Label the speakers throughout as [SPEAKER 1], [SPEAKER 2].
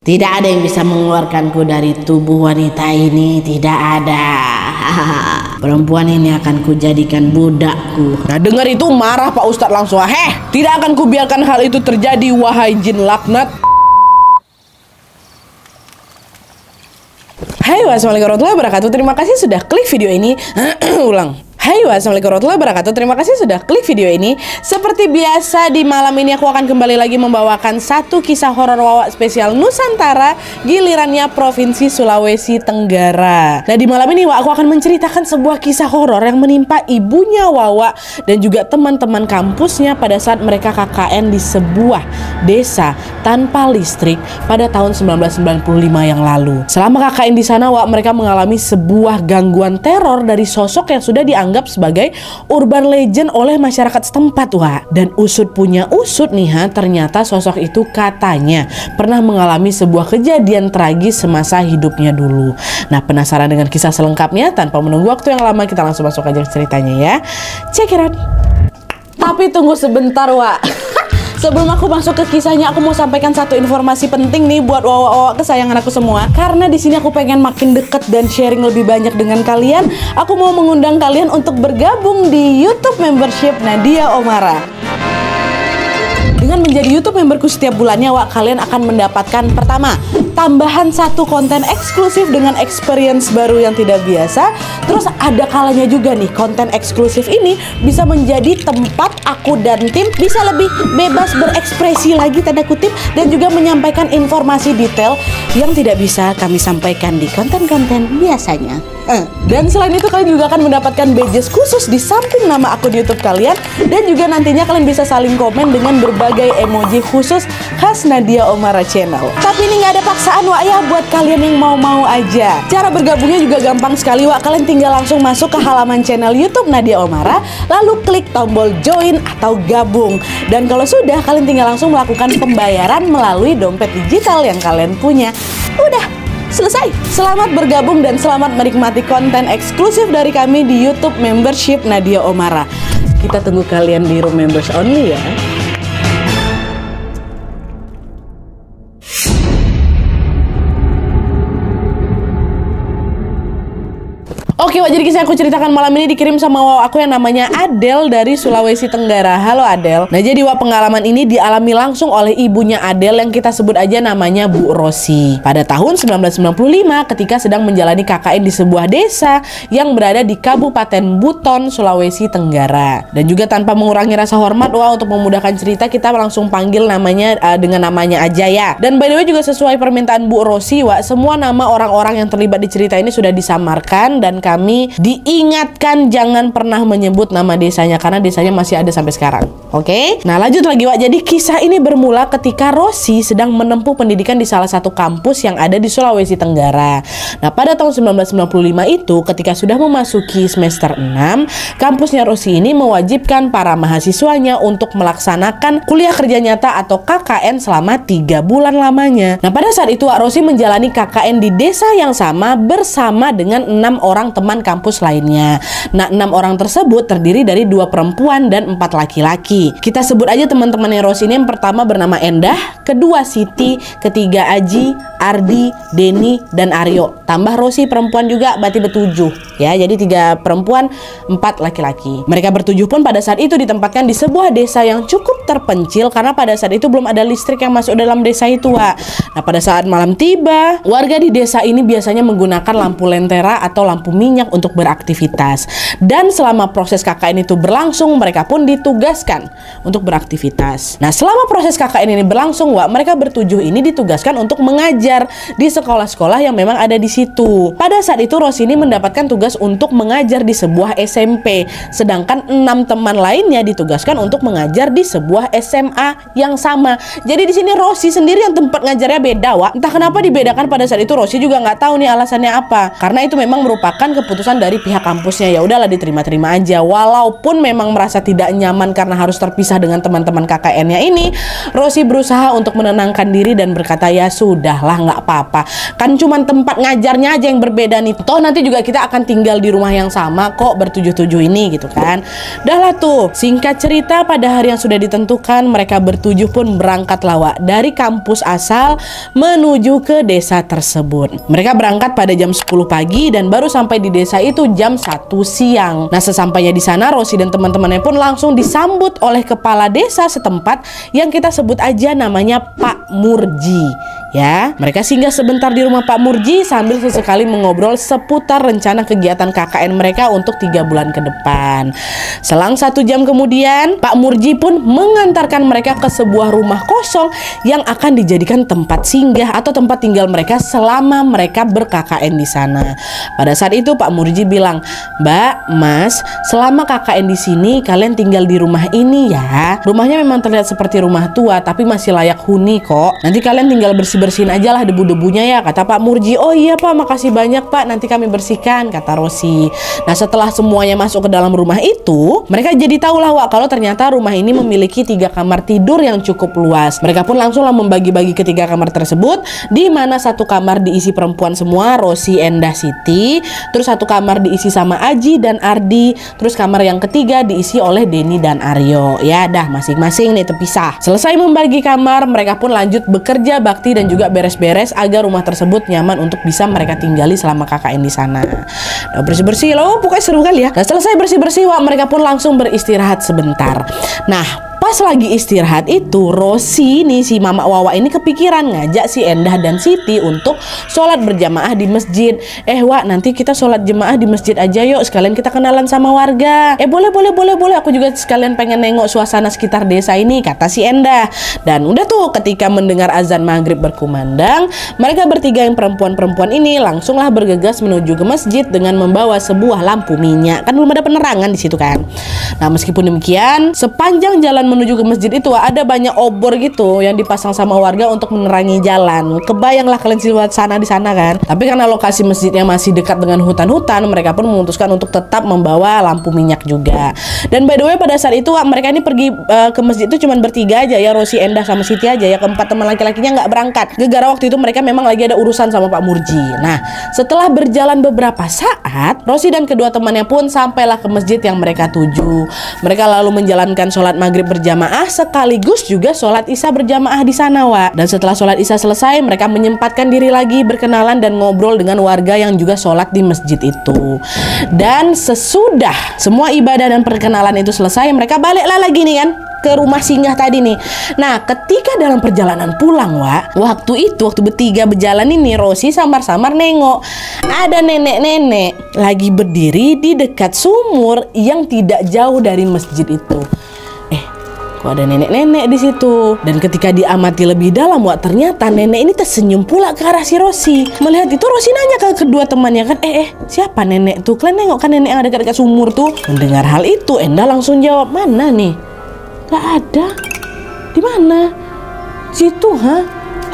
[SPEAKER 1] Tidak ada yang bisa mengeluarkanku dari tubuh wanita ini, tidak ada. Perempuan ini akan kujadikan budakku.
[SPEAKER 2] Nah, dengar itu marah Pak Ustadz langsung. Tidak akan kubiarkan hal itu terjadi, wahai jin laknat. Hai, wassalamualaikum warahmatullahi wabarakatuh. Terima kasih sudah klik video ini. Ulang. Hai, wassalamualaikum warahmatullahi wabarakatuh. Terima kasih sudah klik video ini. Seperti biasa di malam ini aku akan kembali lagi membawakan satu kisah horor Wawa spesial Nusantara, gilirannya Provinsi Sulawesi Tenggara. Nah, di malam ini aku akan menceritakan sebuah kisah horor yang menimpa ibunya Wawa dan juga teman-teman kampusnya pada saat mereka KKN di sebuah desa tanpa listrik pada tahun 1995 yang lalu. Selama KKN di sana, mereka mengalami sebuah gangguan teror dari sosok yang sudah dianggap sebagai urban legend oleh masyarakat setempat, Dan usut punya usut nih, ternyata sosok itu katanya pernah mengalami sebuah kejadian tragis semasa hidupnya dulu. Nah, penasaran dengan kisah selengkapnya? Tanpa menunggu waktu yang lama, kita langsung masuk aja ke ceritanya ya. Check it out. Tapi tunggu sebentar, Sebelum aku masuk ke kisahnya, aku mau sampaikan satu informasi penting nih buat wawa-wawa kesayangan aku semua. Karena di sini aku pengen makin deket dan sharing lebih banyak dengan kalian. Aku mau mengundang kalian untuk bergabung di YouTube membership Nadia Omara. Dengan menjadi YouTube memberku setiap bulannya, kalian akan mendapatkan pertama, tambahan satu konten eksklusif dengan experience baru yang tidak biasa. Terus ada kalanya juga nih, konten eksklusif ini bisa menjadi tempat aku dan tim bisa lebih bebas berekspresi lagi, tanda kutip, dan juga menyampaikan informasi detail yang tidak bisa kami sampaikan di konten-konten biasanya. Dan selain itu, kalian juga akan mendapatkan badges khusus di samping nama akun YouTube kalian. Dan juga nantinya kalian bisa saling komen dengan berbagai emoji khusus khas Nadia Omara Channel. Tapi ini nggak ada paksaan, buat kalian yang mau-mau aja. Cara bergabungnya juga gampang sekali, Kalian tinggal langsung masuk ke halaman channel YouTube Nadia Omara, lalu klik tombol join atau gabung. Dan kalau sudah, kalian tinggal langsung melakukan pembayaran melalui dompet digital yang kalian punya. Udah selesai. Selamat bergabung dan selamat menikmati konten eksklusif dari kami di YouTube membership Nadia Omara. Kita tunggu kalian di room members only ya. Oke, jadi kisah yang aku ceritakan malam ini dikirim sama wawa aku yang namanya Adel dari Sulawesi Tenggara. Halo Adel. Nah, jadi pengalaman ini dialami langsung oleh ibunya Adel yang kita sebut aja namanya Bu Rosi. Pada tahun 1995 ketika sedang menjalani KKN di sebuah desa yang berada di Kabupaten Buton, Sulawesi Tenggara. Dan juga tanpa mengurangi rasa hormat, untuk memudahkan cerita kita langsung panggil namanya dengan namanya aja ya. Dan by the way juga sesuai permintaan Bu Rosi, semua nama orang-orang yang terlibat di cerita ini sudah disamarkan dan kami diingatkan jangan pernah menyebut nama desanya karena desanya masih ada sampai sekarang. Oke? Nah, lanjut lagi, Jadi kisah ini bermula ketika Rosi sedang menempuh pendidikan di salah satu kampus yang ada di Sulawesi Tenggara. Nah, pada tahun 1995 itu ketika sudah memasuki semester 6, kampusnya Rosi ini mewajibkan para mahasiswanya untuk melaksanakan kuliah kerja nyata atau KKN selama 3 bulan lamanya. Nah, pada saat itu Rosi menjalani KKN di desa yang sama bersama dengan 6 orang teman kampus lainnya. Nah, 6 orang tersebut terdiri dari 2 perempuan dan 4 laki-laki. Kita sebut aja teman-temannya Rosi ini, yang pertama bernama Endah, kedua Siti, ketiga Aji, Ardi, Deni, dan Aryo. Tambah Rosi perempuan juga, berarti bertujuh ya. Jadi 3 perempuan, 4 laki-laki. Mereka bertujuh pun pada saat itu ditempatkan di sebuah desa yang cukup terpencil karena pada saat itu belum ada listrik yang masuk dalam desa itu, Nah, pada saat malam tiba, warga di desa ini biasanya menggunakan lampu lentera atau lampu minyak untuk beraktivitas. Dan selama proses KKN itu berlangsung, mereka pun ditugaskan untuk beraktivitas. Nah, selama proses KKN ini berlangsung, mereka bertujuh ini ditugaskan untuk mengajar di sekolah-sekolah yang memang ada di situ. Pada saat itu Rosi ini mendapatkan tugas untuk mengajar di sebuah SMP, sedangkan 6 teman lainnya ditugaskan untuk mengajar di sebuah SMA yang sama. Jadi di sini Rosi sendiri yang tempat ngajarnya beda, Entah kenapa dibedakan pada saat itu. Rosi juga nggak tahu nih alasannya apa. Karena itu memang merupakan keputusan keputusan dari pihak kampusnya. Ya udahlah, diterima-terima aja. Walaupun memang merasa tidak nyaman karena harus terpisah dengan teman-teman KKN-nya ini, Rosi berusaha untuk menenangkan diri dan berkata, ya sudahlah, nggak apa-apa. Kan cuman tempat ngajarnya aja yang berbeda nih. Toh nanti juga kita akan tinggal di rumah yang sama kok, bertujuh-tujuh ini gitu kan. Dahlah tuh, singkat cerita pada hari yang sudah ditentukan, mereka bertujuh pun berangkat lawak dari kampus asal menuju ke desa tersebut. Mereka berangkat pada jam 10 pagi dan baru sampai di desa itu jam 1 siang. Nah, sesampainya di sana, Rosi dan teman-temannya pun langsung disambut oleh kepala desa setempat yang kita sebut aja namanya Pak Murji. Ya, mereka singgah sebentar di rumah Pak Murji sambil sesekali mengobrol seputar rencana kegiatan KKN mereka untuk 3 bulan ke depan. Selang 1 jam kemudian, Pak Murji pun mengantarkan mereka ke sebuah rumah kosong yang akan dijadikan tempat singgah atau tempat tinggal mereka selama mereka ber-KKN di sana. Pada saat itu Pak Murji bilang, "Mbak, Mas, selama KKN di sini kalian tinggal di rumah ini ya. Rumahnya memang terlihat seperti rumah tua tapi masih layak huni kok. Nanti kalian tinggal bersihin aja lah debu-debunya ya," kata Pak Murji. "Oh iya Pak, makasih banyak Pak, nanti kami bersihkan," kata Rosi. Nah, setelah semuanya masuk ke dalam rumah itu, mereka jadi tahu lah Wak, kalau ternyata rumah ini memiliki 3 kamar tidur yang cukup luas. Mereka pun langsung lah membagi-bagi ke 3 kamar tersebut, di mana 1 kamar diisi perempuan semua, Rosi, Endah, Siti. Terus 1 kamar diisi sama Aji dan Ardi. Terus kamar yang ketiga diisi oleh Denny dan Aryo. Ya dah, masing-masing nih terpisah. Selesai membagi kamar, mereka pun lanjut bekerja bakti dan juga beres-beres agar rumah tersebut nyaman untuk bisa mereka tinggali selama KKN di sana. Nah, bersih-bersih loh, pokoknya seru kali ya. Nah, selesai bersih-bersih, Wak, mereka pun langsung beristirahat sebentar. Nah, pas lagi istirahat itu, Rosi nih, si Mama Wawa ini kepikiran ngajak si Endah dan Siti untuk sholat berjamaah di masjid. Wak, nanti kita sholat jemaah di masjid aja yuk, sekalian kita kenalan sama warga. Boleh, aku juga sekalian pengen nengok suasana sekitar desa ini, kata si Endah. Dan udah tuh, ketika mendengar azan maghrib berkumandang, mereka bertiga yang perempuan-perempuan ini langsunglah bergegas menuju ke masjid dengan membawa sebuah lampu minyak. Kan belum ada penerangan di situ kan. Nah, meskipun demikian, sepanjang jalan menuju ke masjid itu ada banyak obor gitu yang dipasang sama warga untuk menerangi jalan. Kebayanglah kalian suasana di sana kan. Tapi karena lokasi masjidnya masih dekat dengan hutan-hutan, mereka pun memutuskan untuk tetap membawa lampu minyak juga. Dan by the way, pada saat itu mereka ini pergi ke masjid itu cuma bertiga aja ya, Rosi, Endah sama Siti aja ya. Keempat teman laki-lakinya nggak berangkat. Gara-gara waktu itu mereka memang lagi ada urusan sama Pak Murji. Nah, setelah berjalan beberapa saat, Rosi dan kedua temannya pun sampailah ke masjid yang mereka tuju. Mereka lalu menjalankan sholat maghrib berjamaah sekaligus juga sholat isya berjamaah di sana, Wak. Dan setelah sholat isya selesai, mereka menyempatkan diri lagi berkenalan dan ngobrol dengan warga yang juga sholat di masjid itu. Dan sesudah semua ibadah dan perkenalan itu selesai, mereka baliklah lagi nih kan ke rumah singgah tadi nih. Nah, ketika dalam perjalanan pulang, Wak, waktu bertiga berjalan ini, Rosi samar-samar nengok ada nenek-nenek lagi berdiri di dekat sumur yang tidak jauh dari masjid itu. Kok ada nenek-nenek di situ. Dan ketika diamati lebih dalam, Wak, ternyata nenek ini tersenyum pula ke arah si Rosi. Melihat itu, Rosi nanya ke kedua temannya kan, siapa nenek tuh? Kalian nengok kan nenek yang ada dekat sumur tuh? Mendengar hal itu, Endah langsung jawab, "Mana nih? Gak ada." "Di mana?" "Situ, ha?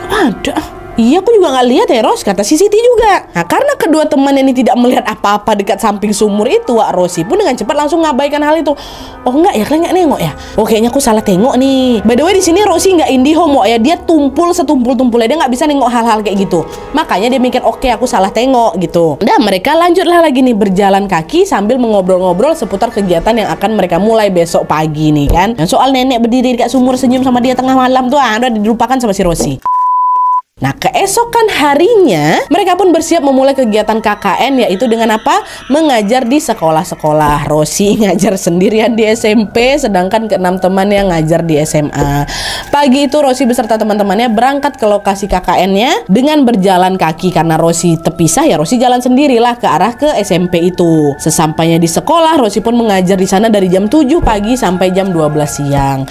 [SPEAKER 2] Gak ada." "Iya, aku juga gak lihat ya, Ros," kata si Siti juga. Nah, karena kedua teman ini tidak melihat apa-apa dekat samping sumur itu, Wak, Rosi pun dengan cepat langsung ngabaikan hal itu. "Oh enggak ya, kalian gak nengok ya? Oh, kayaknya aku salah tengok nih." By the way, di sini Rosi nggak indihome ya, dia tumpul setumpul-tumpulnya, dia nggak bisa nengok hal-hal kayak gitu. Makanya dia mikir, oke, aku salah tengok gitu. Dan mereka lanjutlah lagi nih berjalan kaki sambil mengobrol-ngobrol seputar kegiatan yang akan mereka mulai besok pagi nih kan. Dan soal nenek berdiri dekat sumur senyum sama dia tengah malam tuh, udah dilupakan sama si Rosi. Nah, keesokan harinya mereka pun bersiap memulai kegiatan KKN, yaitu dengan apa? Mengajar di sekolah-sekolah. Rosi ngajar sendirian di SMP, sedangkan keenam temannya ngajar di SMA. Pagi itu Rosi beserta teman-temannya berangkat ke lokasi KKN-nya dengan berjalan kaki. Karena Rosi terpisah ya, Rosi jalan sendirilah ke arah ke SMP itu. Sesampainya di sekolah, Rosi pun mengajar di sana dari jam 7 pagi sampai jam 12 siang.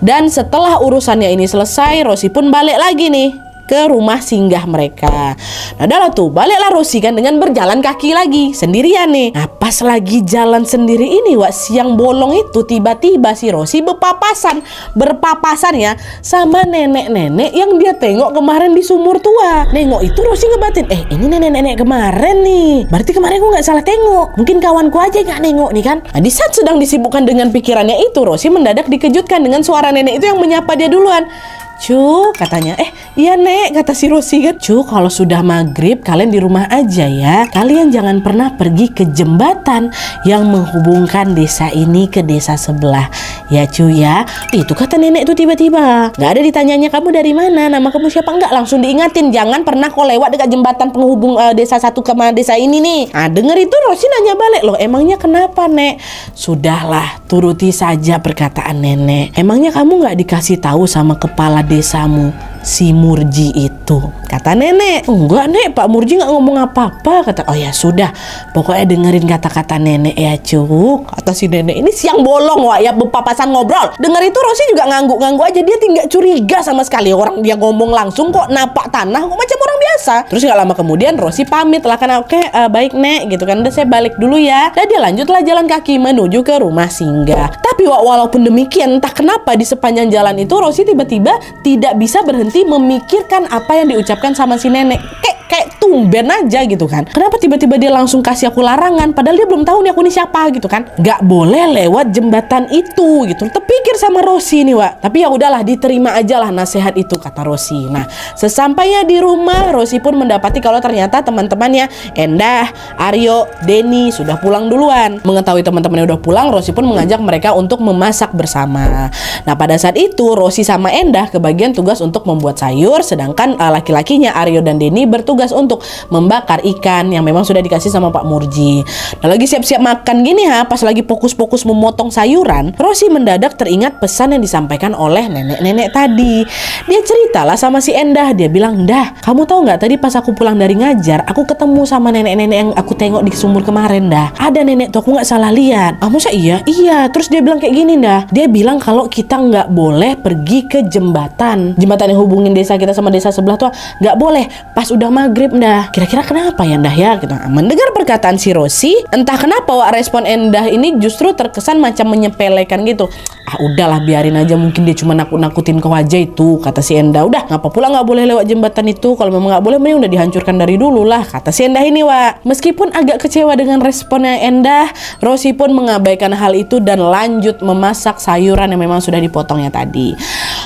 [SPEAKER 2] Dan setelah urusannya ini selesai, Rosi pun balik lagi nih ke rumah singgah mereka. Nah dah tuh baliklah Rosi kan dengan berjalan kaki lagi sendirian nih. Nah pas lagi jalan sendiri ini siang bolong itu tiba-tiba si Rosi berpapasan ya sama nenek-nenek yang dia tengok kemarin di sumur tua. Nengok itu Rosi ngebatin, ini nenek-nenek kemarin nih, berarti kemarin gue nggak salah tengok, mungkin kawanku aja nggak nengok nih kan. Nah di saat sedang disibukkan dengan pikirannya itu, Rosi mendadak dikejutkan dengan suara nenek itu yang menyapa dia duluan. Cu, katanya, iya nek, kata si Rosi kan. Cu, kalau sudah maghrib kalian di rumah aja ya. Kalian jangan pernah pergi ke jembatan yang menghubungkan desa ini ke desa sebelah. Ya cu ya. Itu kata nenek tuh tiba-tiba. Gak ada ditanyanya kamu dari mana, nama kamu siapa, enggak, langsung diingatin. Jangan pernah kau lewat dekat jembatan penghubung desa satu ke desa ini nih. Nah denger itu Rosi nanya balik, loh emangnya kenapa nek? Sudahlah, turuti saja perkataan nenek. Emangnya kamu gak dikasih tahu sama kepala desamu si Murji itu, kata nenek. Enggak nek, Pak Murji nggak ngomong apa-apa, kata. Oh ya sudah, pokoknya dengerin kata-kata nenek ya cu, kata si nenek ini siang bolong ya berpapasan ngobrol. Dengar itu Rosi juga ngangguk-ngangguk aja, dia tidak curiga sama sekali. Orang dia ngomong langsung kok napak tanah kok macam orang biasa. Terus nggak lama kemudian Rosi pamit lah kan, oke, baik nek gitu kan, udah saya balik dulu ya. Dan dia lanjutlah jalan kaki menuju ke rumah singgah. Tapi walaupun demikian, entah kenapa di sepanjang jalan itu Rosi tiba-tiba tidak bisa berhenti memikirkan apa yang diucapkan sama si nenek. Kayak tumben aja gitu kan. Kenapa tiba-tiba dia langsung kasih aku larangan, padahal dia belum tahu nih aku ini siapa gitu kan. Gak boleh lewat jembatan itu gitu. Terpikir sama Rosi nih tapi ya udahlah, diterima aja lah nasihat itu, kata Rosi. Nah sesampainya di rumah, Rosi pun mendapati kalau ternyata teman-temannya Endah, Aryo, Denny sudah pulang duluan. Mengetahui teman-temannya udah pulang, Rosi pun mengajak mereka untuk memasak bersama. Nah pada saat itu Rosi sama Endah kebagian tugas untuk membuat sayur, sedangkan laki-lakinya Aryo dan Denny bertugas untuk membakar ikan yang memang sudah dikasih sama Pak Murji. Nah lagi siap-siap makan gini pas lagi fokus-fokus memotong sayuran, Rosi mendadak teringat pesan yang disampaikan oleh nenek-nenek tadi. Dia ceritalah sama si Endah, dia bilang, "Dah, kamu tahu nggak tadi pas aku pulang dari ngajar, aku ketemu sama nenek-nenek yang aku tengok di sumur kemarin dah. Ada nenek tuh, aku nggak salah lihat." "Ah masa iya?" "Iya." Terus dia bilang kayak gini dah, dia bilang kalau kita nggak boleh pergi ke jembatan yang hubungin desa kita sama desa sebelah tuh, nggak boleh pas udah maghrib dah. Kira-kira kenapa ya Endah ya gitu. Mendengar perkataan si Rosi, entah kenapa respon Endah ini justru terkesan macam menyepelekan gitu. "Ah udahlah, biarin aja, mungkin dia cuma nakut-nakutin kau aja itu," kata si Endah. "Udah, ngapa pula nggak boleh lewat jembatan itu? Kalau memang nggak boleh, mending udah dihancurkan dari dulu lah," kata si Endah ini Meskipun agak kecewa dengan responnya Endah, Rosi pun mengabaikan hal itu dan lanjut memasak sayuran yang memang sudah dipotongnya tadi.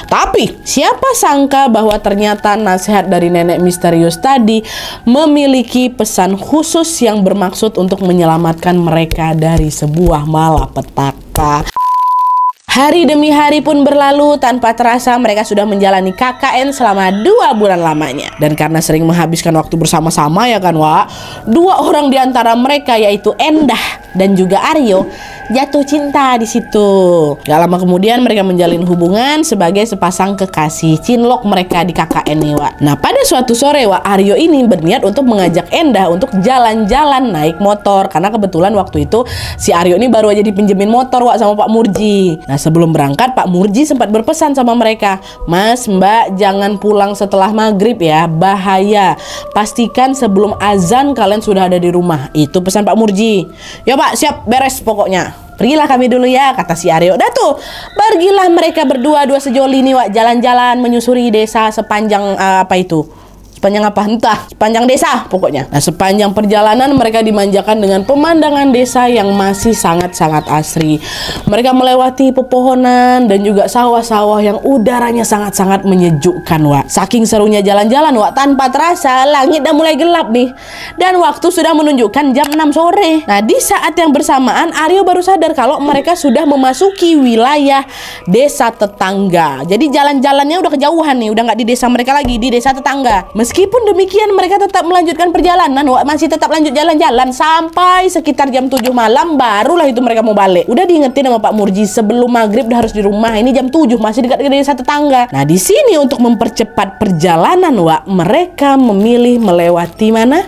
[SPEAKER 2] Tapi siapa sangka bahwa ternyata nasihat dari nenek misterius tadi memiliki pesan khusus yang bermaksud untuk menyelamatkan mereka dari sebuah malapetaka. Hari demi hari pun berlalu, tanpa terasa mereka sudah menjalani KKN selama 2 bulan lamanya. Dan karena sering menghabiskan waktu bersama-sama ya kan dua orang di antara mereka yaitu Endah dan juga Aryo jatuh cinta di situ. Gak lama kemudian mereka menjalin hubungan sebagai sepasang kekasih cinlok mereka di KKN nih Nah pada suatu sore Aryo ini berniat untuk mengajak Endah untuk jalan-jalan naik motor, karena kebetulan waktu itu si Aryo ini baru aja dipinjemin motor sama Pak Murji. Nah sebelum berangkat Pak Murji sempat berpesan sama mereka, "Mas, Mbak, jangan pulang setelah maghrib ya, bahaya. Pastikan sebelum azan kalian sudah ada di rumah." Itu pesan Pak Murji. "Ya Pak, siap, beres pokoknya. Pergilah kami dulu ya," kata si Aryo. Dah tuh, pergilah mereka berdua sejoli nih jalan-jalan menyusuri desa sepanjang sepanjang apa entah, sepanjang desa pokoknya. Nah sepanjang perjalanan mereka dimanjakan dengan pemandangan desa yang masih sangat-sangat asri. Mereka melewati pepohonan dan juga sawah-sawah yang udaranya sangat-sangat menyejukkan Saking serunya jalan-jalan tanpa terasa langit udah mulai gelap nih, dan waktu sudah menunjukkan jam 6 sore. Nah di saat yang bersamaan Aryo baru sadar kalau mereka sudah memasuki wilayah desa tetangga. Jadi jalan-jalannya udah kejauhan nih, udah nggak di desa mereka lagi, di desa tetangga. Meskipun demikian mereka tetap melanjutkan perjalanan masih tetap lanjut jalan-jalan sampai sekitar jam 7 malam, barulah itu mereka mau balik. Udah diingetin sama Pak Murji sebelum maghrib udah harus di rumah, ini jam 7 masih dekat desa tetangga. Nah di sini untuk mempercepat perjalanan mereka memilih melewati mana?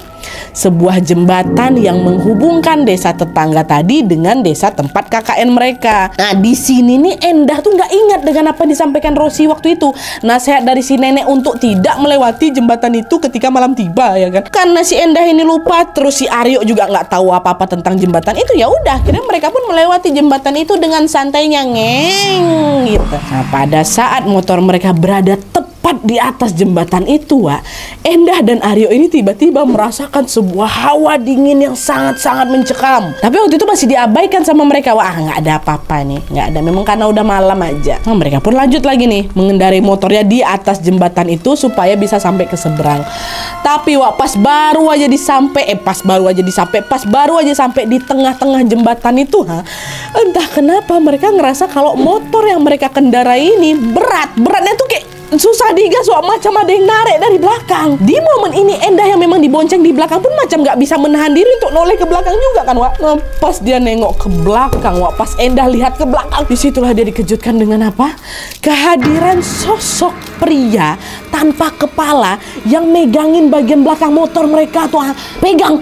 [SPEAKER 2] sebuah jembatan yang menghubungkan desa tetangga tadi dengan desa tempat KKN mereka. Nah, di sini nih Endah tuh nggak ingat dengan apa yang disampaikan Rosi waktu itu. Nasihat dari si nenek untuk tidak melewati jembatan itu ketika malam tiba, ya kan? Karena si Endah ini lupa, terus si Aryo juga nggak tahu apa-apa tentang jembatan itu, ya udah, akhirnya mereka pun melewati jembatan itu dengan santainya, ngeng gitu. Nah, pada saat motor mereka berada tepat di atas jembatan itu, Wak, Endah dan Aryo ini tiba-tiba merasakan sebuah hawa dingin yang sangat-sangat mencekam. Tapi waktu itu masih diabaikan sama mereka. Wah, nggak ada apa-apa nih, nggak ada, memang karena udah malam aja. Nah, mereka pun lanjut lagi nih mengendarai motornya di atas jembatan itu supaya bisa sampai ke seberang. Tapi Wak, pas baru aja sampai di tengah-tengah jembatan itu, entah kenapa mereka ngerasa kalau motor yang mereka kendarai ini beratnya tuh kayak susah digas, Wak, macam ada yang narik dari belakang. Di momen ini Endah yang memang dibonceng di belakang pun macam nggak bisa menahan diri untuk noleh ke belakang juga kan, Wak. Nah, pas dia nengok ke belakang, Wak, pas Endah lihat ke belakang, disitulah dia dikejutkan dengan apa? Kehadiran sosok pria tanpa kepala yang megangin bagian belakang motor mereka tuh, pegang.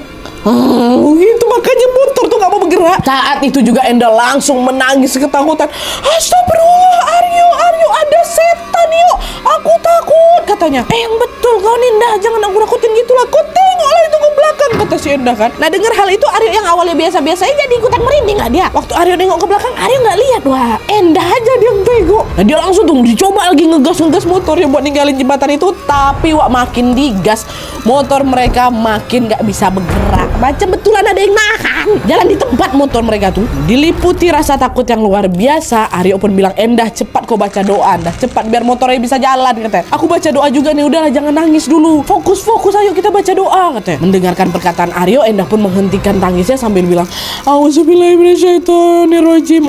[SPEAKER 2] Itu makanya motor tuh gak mau bergerak. Saat itu juga Endah langsung menangis ketakutan. Astagfirullah, Aryo, ada setan, yuk, aku takut, katanya. Yang betul kau Endah, jangan aku takutin gitulah. Kau tengoklah itu ke belakang, kata si Endah kan. Nah, dengar hal itu Aryo yang awalnya biasa-biasa aja jadi ikutan merinding lah dia. Waktu Aryo nengok ke belakang, Aryo nggak lihat, Wah, Endah aja dia yang bego. Nah, dia langsung tuh dicoba lagi ngegas motornya buat ninggalin jembatan itu. Tapi Wak, makin digas motor mereka makin nggak bisa bergerak. Macam betulan ada yang nahan. Jalan di tempat motor mereka tuh diliputi rasa takut yang luar biasa. Aryo pun bilang, Endah, cepat kau baca doa, Endah, cepat biar motornya bisa jalan, katanya. Aku baca doa juga nih, udahlah jangan nangis dulu. Fokus, ayo kita baca doa, katanya. Mendengarkan perkataan Aryo, Endah pun menghentikan tangisnya sambil bilang, Auzubillahiminasyaitonirrajim,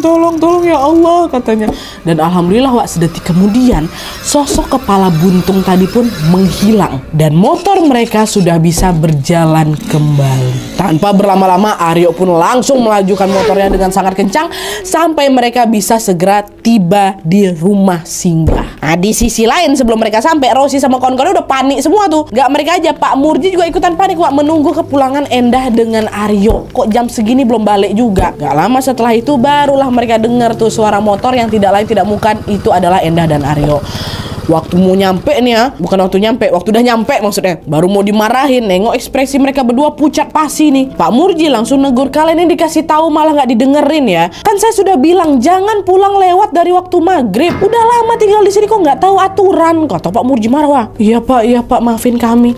[SPEAKER 2] tolong ya Allah, katanya. Dan alhamdulillah, Wak, sedetik kemudian sosok kepala buntung tadi pun menghilang dan motor mereka sudah bisa berjalan kembali. Tanpa berlama-lama, Aryo pun langsung melajukan motornya dengan sangat kencang sampai mereka bisa segera tiba di rumah singgah. Nah, di sisi lain sebelum mereka sampai, Rosi sama kawan-kawan udah panik semua tuh. Gak mereka aja, Pak Murji juga ikutan panik, Wak, menunggu kepulangan Endah dengan Aryo. Kok jam segini belum balik juga? Gak lama setelah itu barulah mereka dengar tuh suara motor yang tidak lain tidak bukan itu adalah Endah dan Aryo. Waktu mau nyampe nih ya, bukan waktu nyampe, waktu udah nyampe maksudnya, baru mau dimarahin, nengok ekspresi mereka berdua pucat pasi nih. Pak Murji langsung negur, kalian ini dikasih tahu malah nggak didengerin ya. Kan saya sudah bilang jangan pulang lewat dari waktu maghrib. Udah lama tinggal di sini kok nggak tahu aturan, kata Pak Murji marah. Iya Pak, maafin kami.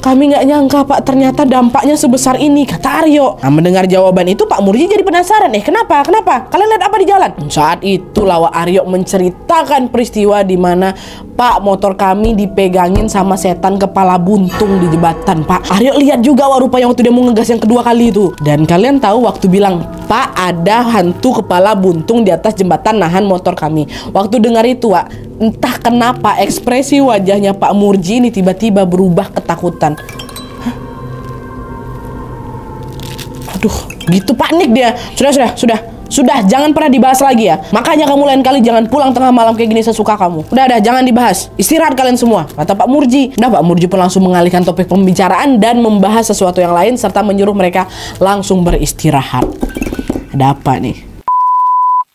[SPEAKER 2] Kami nggak nyangka, Pak, ternyata dampaknya sebesar ini, kata Aryo. Nah, mendengar jawaban itu Pak Murji jadi penasaran. Kenapa? Kalian lihat apa di jalan? Saat itu Lawa Aryo menceritakan peristiwa di mana, Pak, motor kami dipegangin sama setan kepala buntung di jembatan, Pak. Aryo lihat juga, wah, rupanya waktu dia mau ngegas yang kedua kali itu. Dan kalian tahu waktu bilang, Pak, ada hantu kepala buntung di atas jembatan nahan motor kami. Waktu dengar itu, Wak, entah kenapa ekspresi wajahnya Pak Murji ini tiba-tiba berubah ketakutan. Aduh, gitu panik dia. Sudah, jangan pernah dibahas lagi ya. Makanya kamu lain kali jangan pulang tengah malam kayak gini sesuka kamu. Udah, jangan dibahas. Istirahat kalian semua, kata Pak Murji. Udah, Pak Murji pun langsung mengalihkan topik pembicaraan dan membahas sesuatu yang lain serta menyuruh mereka langsung beristirahat. Ada apa nih?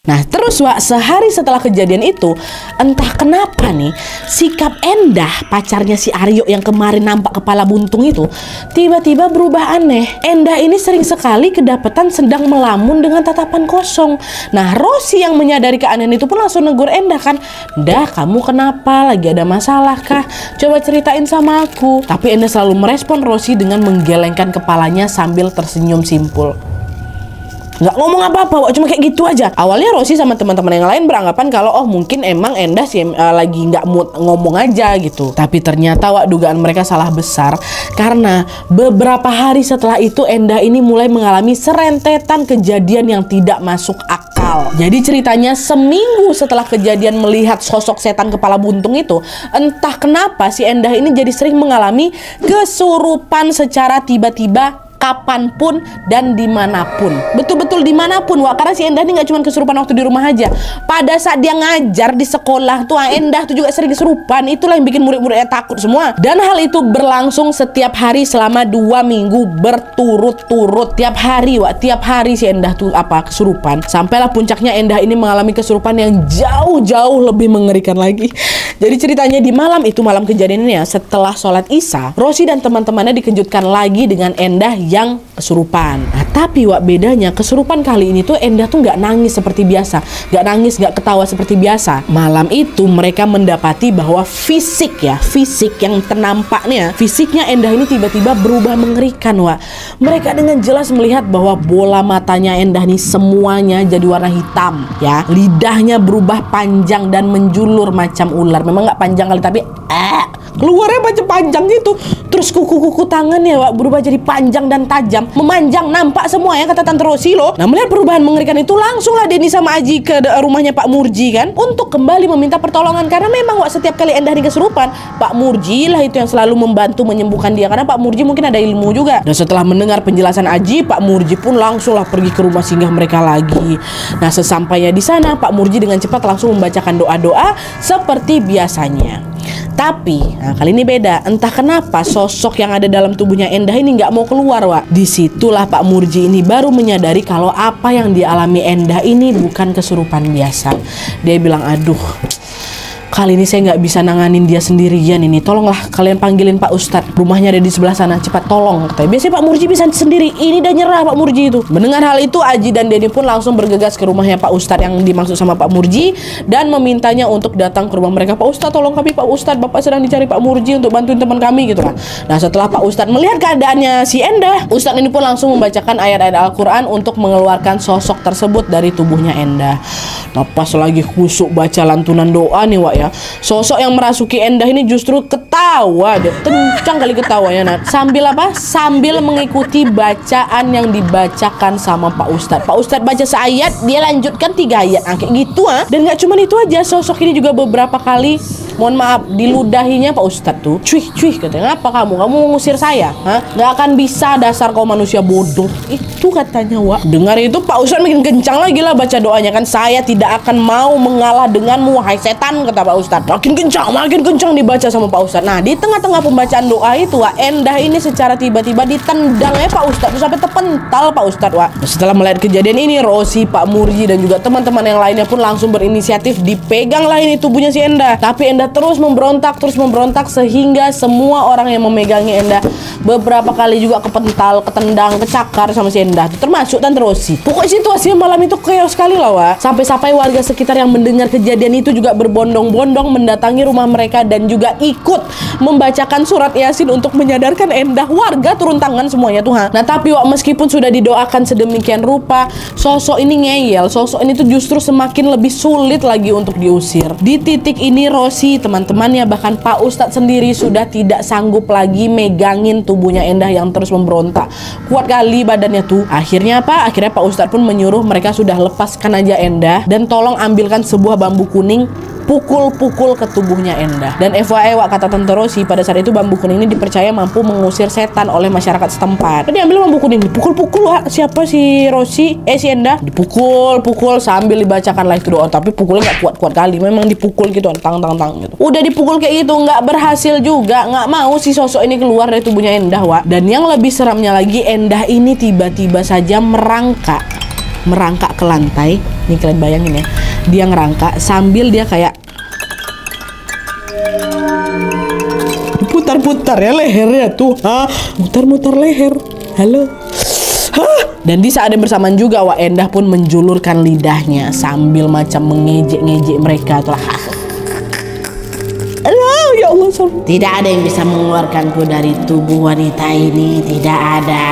[SPEAKER 2] Nah, terus, Wak, sehari setelah kejadian itu, entah kenapa nih, sikap Endah, pacarnya si Aryo yang kemarin nampak kepala buntung itu, tiba-tiba berubah aneh. Endah ini sering sekali kedapatan sedang melamun dengan tatapan kosong. Nah, Rosi yang menyadari keanehan itu pun langsung negur Endah kan, Dah, kamu kenapa? Lagi ada masalah kah? Coba ceritain sama aku. Tapi Endah selalu merespon Rosi dengan menggelengkan kepalanya sambil tersenyum simpul. Nggak ngomong apa-apa, Wak, cuma kayak gitu aja. Awalnya Rosi sama teman-teman yang lain beranggapan kalau mungkin emang Endah sih lagi nggak mood ngomong aja gitu. Tapi ternyata, Wak, dugaan mereka salah besar karena beberapa hari setelah itu Endah ini mulai mengalami serentetan kejadian yang tidak masuk akal. Jadi ceritanya seminggu setelah kejadian melihat sosok setan kepala buntung itu, entah kenapa si Endah ini jadi sering mengalami kesurupan secara tiba-tiba kapanpun dan dimanapun. Betul-betul dimanapun, Wak. Karena si Endah ini nggak cuma kesurupan waktu di rumah aja. Pada saat dia ngajar di sekolah tuh, Endah tuh juga sering kesurupan. Itulah yang bikin murid-muridnya takut semua. Dan hal itu berlangsung setiap hari selama 2 minggu berturut-turut. Tiap hari, Wak. Tiap hari si Endah tuh kesurupan. Sampailah puncaknya Endah ini mengalami kesurupan yang jauh-jauh lebih mengerikan lagi. Jadi ceritanya di malam itu, malam kejadiannya setelah sholat Isya, Rosi dan teman-temannya dikejutkan lagi dengan Endah yang kesurupan. Nah, tapi Wak, bedanya kesurupan kali ini tuh Endah tuh nggak nangis seperti biasa, nggak nangis, nggak ketawa seperti biasa. Malam itu mereka mendapati bahwa fisik yang ternampaknya, fisiknya Endah ini tiba-tiba berubah mengerikan, Wak. Mereka dengan jelas melihat bahwa bola matanya Endah ini semuanya jadi warna hitam, ya. Lidahnya berubah panjang dan menjulur macam ular. Memang nggak panjang kali, tapi keluarnya macam panjang gitu. Terus kuku-kuku tangannya, Wak, berubah jadi panjang dan tajam, memanjang, nampak semua ya, kata Tante Rosi loh. Nah, melihat perubahan mengerikan itu, langsunglah Denny sama Aji ke rumahnya Pak Murji kan, untuk kembali meminta pertolongan. Karena memang, Wak, setiap kali Endah ini kesurupan, Pak Murji lah itu yang selalu membantu menyembuhkan dia, karena Pak Murji mungkin ada ilmu juga. Dan setelah mendengar penjelasan Aji, Pak Murji pun langsunglah pergi ke rumah singgah mereka lagi. Nah, sesampainya di sana, Pak Murji dengan cepat langsung membacakan doa-doa seperti biasanya. Tapi, nah, kali ini beda. Entah kenapa sosok yang ada dalam tubuhnya Endah ini nggak mau keluar, Wak. Disitulah Pak Murji ini baru menyadari kalau apa yang dialami Endah ini bukan kesurupan biasa. Dia bilang, aduh, kali ini saya nggak bisa nanganin dia sendirian ini. Tolonglah kalian panggilin Pak Ustadz. Rumahnya ada di sebelah sana. Cepat tolong, katanya. Biasanya Pak Murji bisa sendiri. Ini udah nyerah Pak Murji itu. Mendengar hal itu, Aji dan Denny pun langsung bergegas ke rumahnya Pak Ustadz yang dimaksud sama Pak Murji dan memintanya untuk datang ke rumah mereka. Pak Ustadz, tolong kami Pak Ustadz. Bapak sedang dicari Pak Murji untuk bantuin teman kami gitu lah. Nah, setelah Pak Ustadz melihat keadaannya si Endah, Ustadz ini pun langsung membacakan ayat-ayat Al-Quran untuk mengeluarkan sosok tersebut dari tubuhnya Endah. Nah, pas lagi khusyuk baca lantunan doa nih, Wak, ya, sosok yang merasuki Endah ini justru ketawa. Dia kencang kali ketawanya. Nah, sambil apa? Sambil mengikuti bacaan yang dibacakan sama Pak Ustadz. Pak Ustadz baca seayat, dia lanjutkan 3 ayat. Nah, kayak gitu, Dan nggak cuma itu aja, sosok ini juga beberapa kali, mohon maaf, diludahinya Pak Ustadz tuh. Cuih, katanya, apa kamu mengusir saya? Nggak akan bisa, dasar kau manusia bodoh. Itu katanya, Wak. Dengar itu Pak Ustadz makin kencang lagi lah baca doanya kan. Saya tidak akan mau mengalah denganmu, wahai setan, kata Pak Ustadz. Makin kencang dibaca sama Pak Ustadz. Nah, di tengah-tengah pembacaan doa itu, Wak, Endah ini secara tiba-tiba ditendang Pak Ustadz tuh sampai terpental Pak Ustadz, Wak. Setelah melihat kejadian ini, Rosi, Pak Murji dan juga teman-teman yang lainnya pun langsung berinisiatif dipegang lah ini tubuhnya si Endah. Tapi Endah terus memberontak sehingga semua orang yang memegangi Endah beberapa kali juga kepental, ketendang, kecakar sama si Endah, termasuk Tante Rosi. Pokoknya situasinya malam itu chaos sekali lah, Wak. Sampai warga sekitar yang mendengar kejadian itu juga berbondong-bondong mendatangi rumah mereka dan juga ikut membacakan surat Yasin untuk menyadarkan Endah. Warga turun tangan semuanya tuh. Nah, tapi, Wak, meskipun sudah didoakan sedemikian rupa, sosok ini ngeyel. Sosok ini tuh justru semakin lebih sulit lagi untuk diusir. Di titik ini, Rosi, teman-temannya, bahkan Pak Ustadz sendiri sudah tidak sanggup lagi megangin tubuhnya Endah yang terus memberontak. Kuat kali badannya tuh. Akhirnya apa? Akhirnya Pak Ustadz pun menyuruh mereka sudah lepaskan aja Endah dan tolong ambilkan sebuah bambu kuning, pukul-pukul ke tubuhnya Endah. Dan FYI, Wak, kata Tante Rosi, pada saat itu bambu kuning ini dipercaya mampu mengusir setan oleh masyarakat setempat. Jadi ambil bambu kuning, dipukul-pukul, Wak. Siapa si Rosi? Si Endah dipukul-pukul sambil dibacakan lah itu doa. Tapi pukulnya nggak kuat-kuat kali, memang dipukul gitu, tang gitu. Udah dipukul kayak gitu, nggak berhasil juga, nggak mau si sosok ini keluar dari tubuhnya Endah, Wak. Dan yang lebih seramnya lagi, Endah ini tiba-tiba saja merangkak ke lantai. Nih kalian bayangin ya, dia ngerangkak sambil dia kayak putar-putar ya lehernya tuh, mutar-mutar leher. Halo. Dan di saat yang bersamaan juga, Wak, Endah pun menjulurkan lidahnya sambil macam mengejek-ngejek mereka tuh. Ya Allah,
[SPEAKER 1] tidak ada yang bisa mengeluarkanku dari tubuh wanita ini. Tidak ada.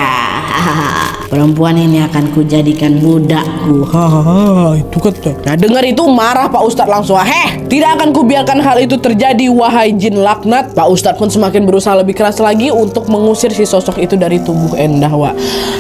[SPEAKER 1] Perempuan ini akan kujadikan budakku.
[SPEAKER 2] Itu kata. Nah, dengar itu marah Pak Ustadz langsung. Tidak akan kubiarkan hal itu terjadi, wahai jin laknat. Pak Ustadz pun semakin berusaha lebih keras lagi untuk mengusir si sosok itu dari tubuh Endah, Wak.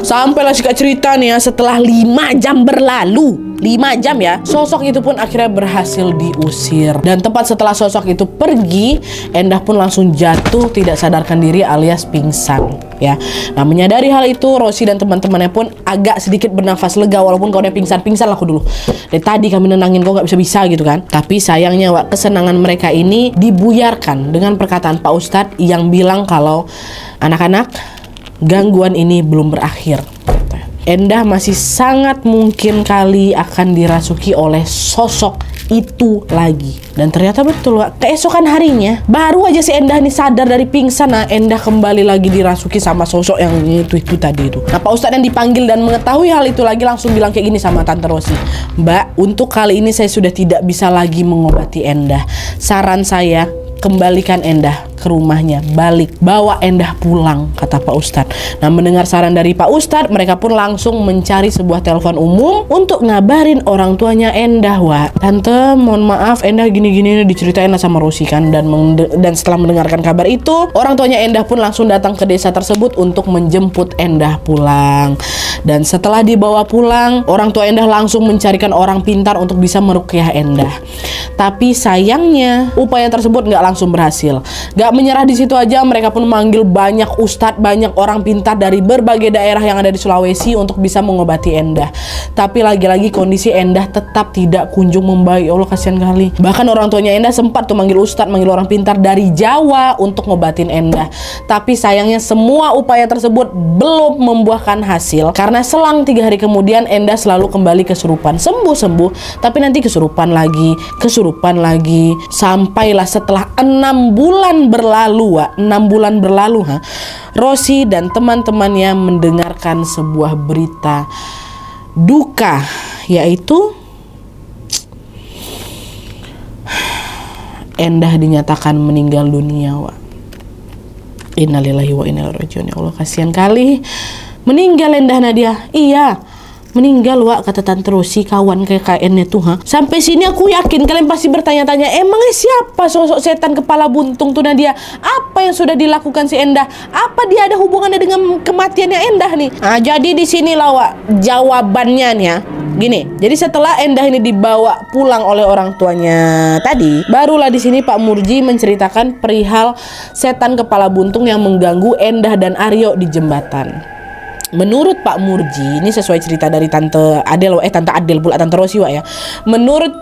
[SPEAKER 2] Sampailah singkat cerita nih ya, setelah 5 jam berlalu, 5 jam ya, sosok itu pun akhirnya berhasil diusir. Dan tepat setelah sosok itu pergi, Endah pun langsung jatuh tidak sadarkan diri alias pingsan ya. Nah, menyadari hal itu, Rosi dan teman-temannya pun agak sedikit bernafas lega, walaupun kau udah pingsan lah aku dulu. Dari tadi kami nenangin kau nggak bisa-bisa gitu kan. Tapi sayangnya Wak, kesenangan mereka ini dibuyarkan dengan perkataan Pak Ustadz yang bilang kalau anak-anak, gangguan ini belum berakhir. Endah masih sangat mungkin kali akan dirasuki oleh sosok itu lagi. Dan ternyata betul Wak, keesokan harinya baru aja si Endah ini sadar dari pingsan, nah Endah kembali lagi dirasuki sama sosok yang itu tadi itu. Nah, Pak Ustadz yang dipanggil dan mengetahui hal itu lagi langsung bilang kayak gini sama Tante Rosi, Mbak, untuk kali ini saya sudah tidak bisa lagi mengobati Endah. Saran saya, kembalikan Endah ke rumahnya, balik, bawa Endah pulang, kata Pak Ustadz. Nah, mendengar saran dari Pak Ustadz, mereka pun langsung mencari sebuah telepon umum untuk ngabarin orang tuanya Endah. Wak, Tante mohon maaf, Endah gini-gini diceritain sama Rosi kan. Dan setelah mendengarkan kabar itu, orang tuanya Endah pun langsung datang ke desa tersebut untuk menjemput Endah pulang. Dan setelah dibawa pulang, orang tua Endah langsung mencarikan orang pintar untuk bisa meruqyah Endah. Tapi sayangnya upaya tersebut nggak langsung berhasil. Gak menyerah di situ aja, mereka pun memanggil banyak ustadz, banyak orang pintar dari berbagai daerah yang ada di Sulawesi untuk bisa mengobati Endah. Tapi lagi-lagi kondisi Endah tetap tidak kunjung membaik. Ya Allah, kasihan kali. Bahkan orang tuanya Endah sempat tuh manggil ustadz, manggil orang pintar dari Jawa untuk ngobatin Endah. Tapi sayangnya semua upaya tersebut belum membuahkan hasil, karena selang 3 hari kemudian Endah selalu kembali kesurupan. Sembuh-sembuh, tapi nanti kesurupan lagi, sampailah setelah 6 bulan berlalu, Wak. 6 bulan berlalu, Rosi dan teman-temannya mendengarkan sebuah berita duka, yaitu Endah dinyatakan meninggal dunia, Wak. Innalillahi wa inna ilaihi rajiun. Ya Allah, kasihan kali. Meninggal Endah Nadia. Iya, meninggal, Wak, kata Tante Rosi, kawan KKN-nya tuh. Sampai sini aku yakin kalian pasti bertanya-tanya, emangnya siapa sosok setan kepala buntung tuh Nadia? Apa yang sudah dilakukan si Endah? Apa dia ada hubungannya dengan kematiannya Endah nih? Nah, jadi di sini lah, Wak, jawabannya nih ya. Gini, jadi setelah Endah ini dibawa pulang oleh orang tuanya tadi, barulah di sini Pak Murji menceritakan perihal setan kepala buntung yang mengganggu Endah dan Aryo di jembatan. Menurut Pak Murji, ini sesuai cerita dari Tante Adel, Tante Adel pula, Tante Rosi, Wak, ya. Menurut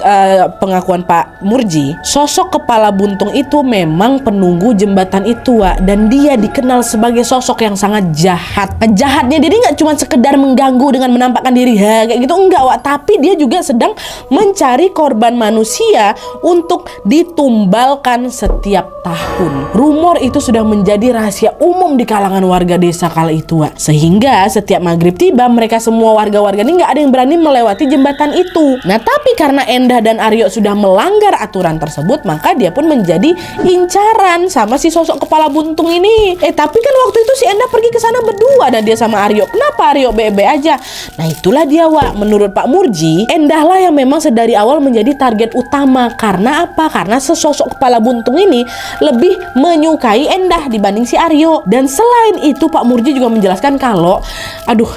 [SPEAKER 2] pengakuan Pak Murji, sosok kepala buntung itu memang penunggu jembatan itu, Wak, dan dia dikenal sebagai sosok yang sangat jahat. Jahatnya dia nggak cuma sekedar mengganggu dengan menampakkan diri kayak gitu, enggak, Wak, tapi dia juga sedang mencari korban manusia untuk ditumbalkan setiap tahun. Rumor itu sudah menjadi rahasia umum di kalangan warga desa kala itu, Wak. Sehingga setiap maghrib tiba, mereka semua warga-warga ini nggak ada yang berani melewati jembatan itu. Nah, tapi karena Endah dan Aryo sudah melanggar aturan tersebut, maka dia pun menjadi incaran sama si sosok kepala buntung ini. Tapi kan waktu itu si Endah pergi ke sana berdua, dan dia sama Aryo. Kenapa Aryo bebe aja? Nah, itulah dia, Wak. Menurut Pak Murji, Endah lah yang memang sedari awal menjadi target utama. Karena apa? Karena sesosok kepala buntung ini lebih menyukai Endah dibanding si Aryo. Dan selain itu, Pak Murji juga menjelaskan kalau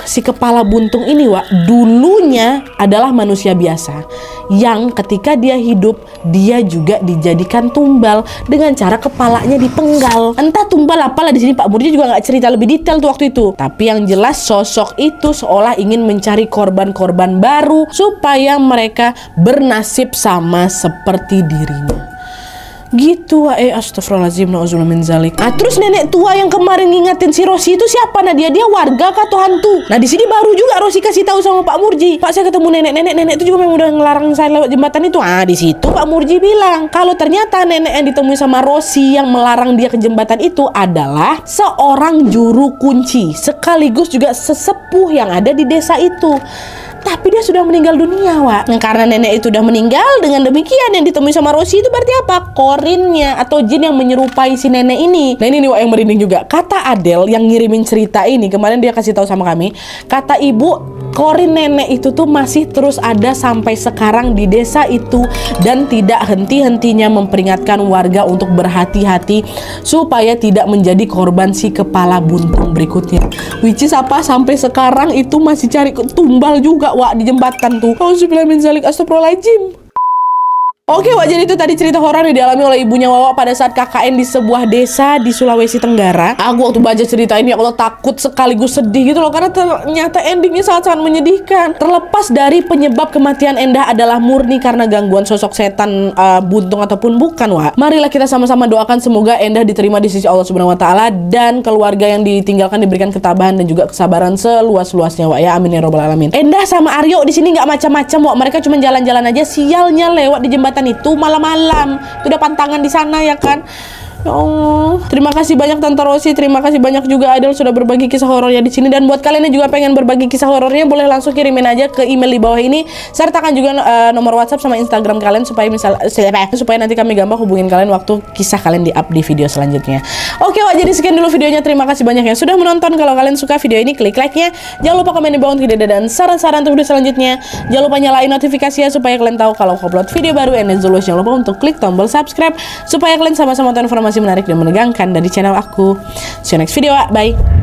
[SPEAKER 2] si kepala buntung ini, Wak, dulunya adalah manusia biasa yang ketika dia hidup, dia juga dijadikan tumbal dengan cara kepalanya dipenggal. Entah tumbal apalah, di sini Pak Murji juga nggak cerita lebih detail tuh waktu itu. Tapi yang jelas sosok itu seolah ingin mencari korban-korban baru supaya mereka bernasib sama seperti dirinya. Gitu, astagfirullahaladzim, na'udzubillah min zalik. Terus nenek tua yang kemarin ngingetin si Rosi itu siapa Nadia? Dia warga kah atau hantu? Nah, di sini baru juga Rosi kasih tahu sama Pak Murji, Pak, saya ketemu nenek itu juga memang udah ngelarang saya lewat jembatan itu. Di situ Pak Murji bilang kalau ternyata nenek yang ditemui sama Rosi yang melarang dia ke jembatan itu adalah seorang juru kunci sekaligus juga sesepuh yang ada di desa itu. Tapi dia sudah meninggal dunia, Wak. Nah, karena nenek itu sudah meninggal, dengan demikian yang ditemui sama Rosi itu berarti apa? Korinnya atau jin yang menyerupai si nenek ini. Nah, ini nih, Wak, yang merinding juga. Kata Adel yang ngirimin cerita ini, kemarin dia kasih tahu sama kami, kata ibu, korin nenek itu tuh masih terus ada sampai sekarang di desa itu, dan tidak henti-hentinya memperingatkan warga untuk berhati-hati supaya tidak menjadi korban si kepala buntung berikutnya. Which is apa? Sampai sekarang itu masih cari tumbal juga juga Wak di jembatan tuh. Auzubillahi min zalik, astagfirullahaladzim. Oke Wak, jadi itu tadi cerita horor yang dialami oleh ibunya Wawa pada saat KKN di sebuah desa di Sulawesi Tenggara. Aku waktu baca cerita ini ya Allah takut sekaligus sedih gitu loh, karena ternyata endingnya sangat-sangat menyedihkan. Terlepas dari penyebab kematian Endah adalah murni karena gangguan sosok setan buntung ataupun bukan Wak, marilah kita sama-sama doakan semoga Endah diterima di sisi Allah Subhanahu Wa Taala dan keluarga yang ditinggalkan diberikan ketabahan dan juga kesabaran seluas-luasnya Wak ya, amin ya robbal alamin. Endah sama Aryo di sini nggak macam-macam Wak, mereka cuma jalan-jalan aja, sialnya lewat di jembatan itu malam-malam. Itu udah pantangan di sana ya kan. Ya Allah. Terima kasih banyak Tante Rosi, terima kasih banyak juga Adel sudah berbagi kisah horornya di sini. Dan buat kalian yang juga pengen berbagi kisah horornya, boleh langsung kirimin aja ke email di bawah ini. Sertakan juga nomor WhatsApp sama Instagram kalian supaya supaya nanti kami gampang hubungin kalian waktu kisah kalian di-up di video selanjutnya. Oke Wak, jadi sekian dulu videonya. Terima kasih banyak yang sudah menonton. Kalau kalian suka video ini, klik like-nya. Jangan lupa komen di bawah untuk ide dan saran-saran untuk video selanjutnya. Jangan lupa nyalain notifikasinya supaya kalian tahu kalau aku upload video baru. And as always, jangan lupa untuk klik tombol subscribe supaya kalian sama-sama tahu informasi menarik dan menegangkan dari channel aku. See you next video, bye.